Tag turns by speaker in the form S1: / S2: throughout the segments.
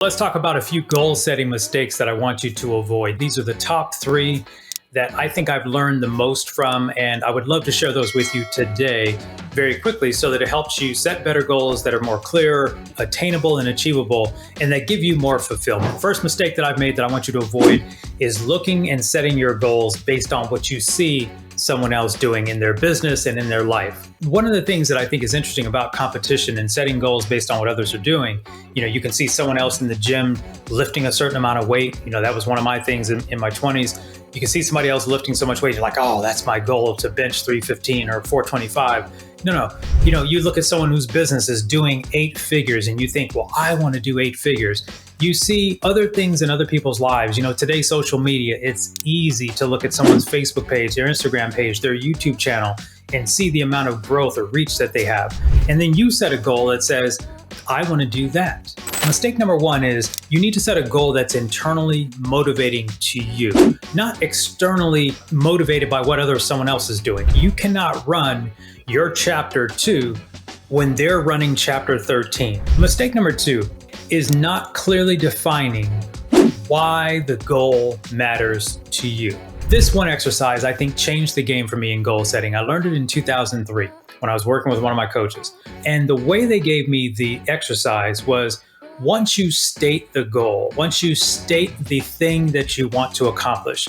S1: Let's talk about a few goal setting mistakes that I want you to avoid. These are the top 3 that I think I've learned the most from, and I would love to share those with you today very quickly so that it helps you set better goals that are more clear, attainable, and achievable, and that give you more fulfillment. First mistake that I've made that I want you to avoid is looking and setting your goals based on what you see someone else doing in their business and in their life. One of the things that I think is interesting about competition and setting goals based on what others are doing, you can see someone else in the gym lifting a certain amount of weight. That was one of my things in my 20s. You can see somebody else lifting so much weight, you're like, oh, that's my goal, to bench 315 or 425. No. You look at someone whose business is doing 8 figures and you think, well, I want to do 8 figures. You see other things in other people's lives. Today's social media, it's easy to look at someone's Facebook page, their Instagram page, their YouTube channel, and see the amount of growth or reach that they have. And then you set a goal that says, I want to do that. Mistake number 1 is you need to set a goal that's internally motivating to you, not externally motivated by what someone else is doing. You cannot run your chapter 2 when they're running chapter 13. Mistake number 2 is not clearly defining why the goal matters to you. This one exercise, I think, changed the game for me in goal setting. I learned it in 2003 when I was working with one of my coaches. And the way they gave me the exercise was, once you state the goal, once you state the thing that you want to accomplish,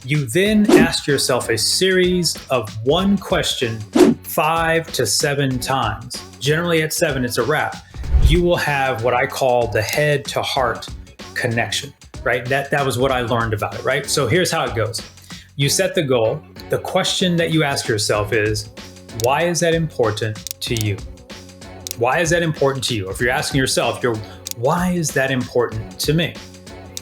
S1: you then ask yourself a series of one question 5 to 7 times. Generally at 7, it's a wrap. You will have what I call the head to heart connection, right? That was what I learned about it, right? So here's how it goes. You set the goal. The question that you ask yourself is, why is that important to you? Why is that important to you? If you're asking yourself, why is that important to me?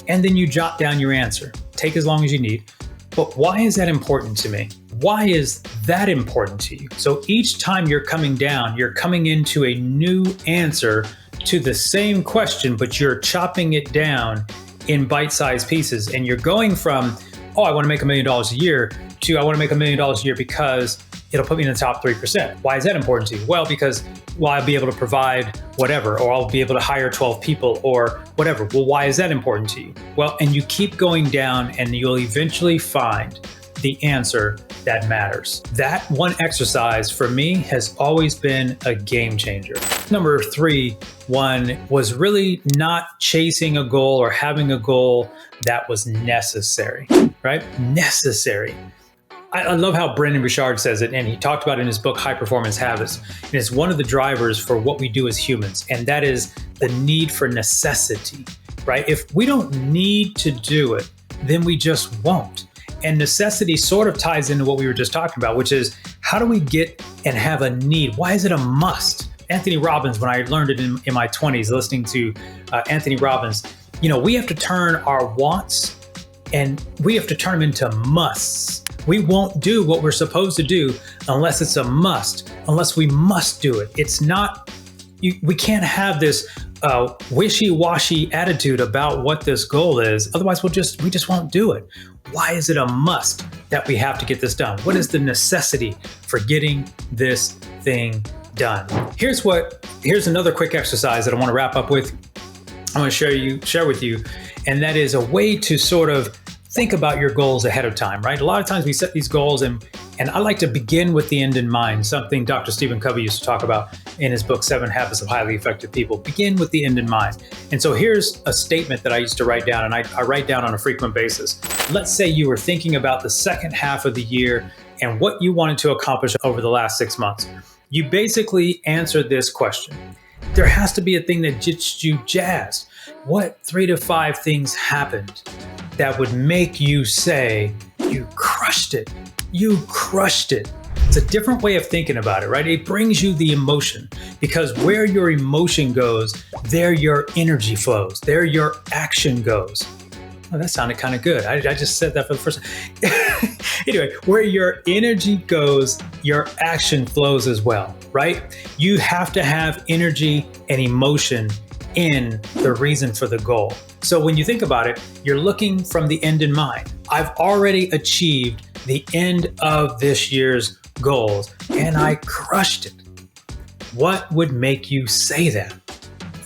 S1: And then you jot down your answer. Take as long as you need. But why is that important to me? Why is that important to you? So each time you're coming down, you're coming into a new answer to the same question, but you're chopping it down in bite-sized pieces. And you're going from, I want to make $1 million a year, to I want to make $1 million a year because it'll put me in the top 3%. Why is that important to you? Well, because I'll be able to provide whatever, or I'll be able to hire 12 people or whatever. Well, why is that important to you? Well, and you keep going down and you'll eventually find the answer that matters. That one exercise for me has always been a game changer. Number 3, was really not chasing a goal or having a goal that was necessary, right? Necessary. I love how Brendon Burchard says it, and he talked about it in his book, High Performance Habits. And it's one of the drivers for what we do as humans, and that is the need for necessity, right? If we don't need to do it, then we just won't. And necessity sort of ties into what we were just talking about, which is, how do we get and have a need? Why is it a must? Anthony Robbins, when I learned it in my 20s, listening to Anthony Robbins, we have to turn our wants and we have to turn them into musts. We won't do what we're supposed to do unless it's a must, unless we must do it. It's not, we can't have this wishy-washy attitude about what this goal is. Otherwise, we just won't do it. Why is it a must that we have to get this done? What is the necessity for getting this thing done? Here's another quick exercise that I want to wrap up with. I want to share with you, and that is a way to sort of think about your goals ahead of time, right? A lot of times we set these goals and I like to begin with the end in mind, something Dr. Stephen Covey used to talk about in his book, 7 Habits of Highly Effective People. Begin with the end in mind. And so here's a statement that I used to write down, and I write down on a frequent basis. Let's say you were thinking about the second half of the year and what you wanted to accomplish over the last 6 months. You basically answer this question. There has to be a thing that gets you jazzed. What 3 to 5 things happened that would make you say, you crushed it? You crushed it. It's a different way of thinking about it, right? It brings you the emotion, because where your emotion goes, there your energy flows, there your action goes. Oh, that sounded kind of good. I just said that for the first time. Anyway, where your energy goes, your action flows as well, right? You have to have energy and emotion in the reason for the goal. So when you think about it, you're looking from the end in mind. I've already achieved the end of this year's goals and I crushed it. What would make you say that?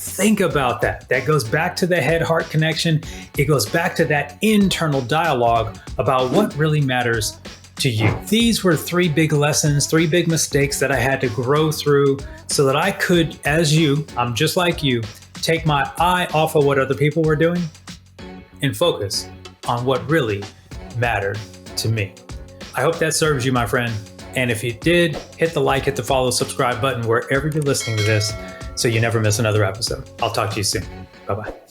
S1: Think about that. That goes back to the head-heart connection. It goes back to that internal dialogue about what really matters to you. These were 3 big lessons, 3 big mistakes that I had to grow through so that I could, as you, I'm just like you, take my eye off of what other people were doing and focus on what really mattered to me. I hope that serves you, my friend. And if you did, hit the like, hit the follow, subscribe button wherever you're listening to this so you never miss another episode. I'll talk to you soon. Bye-bye.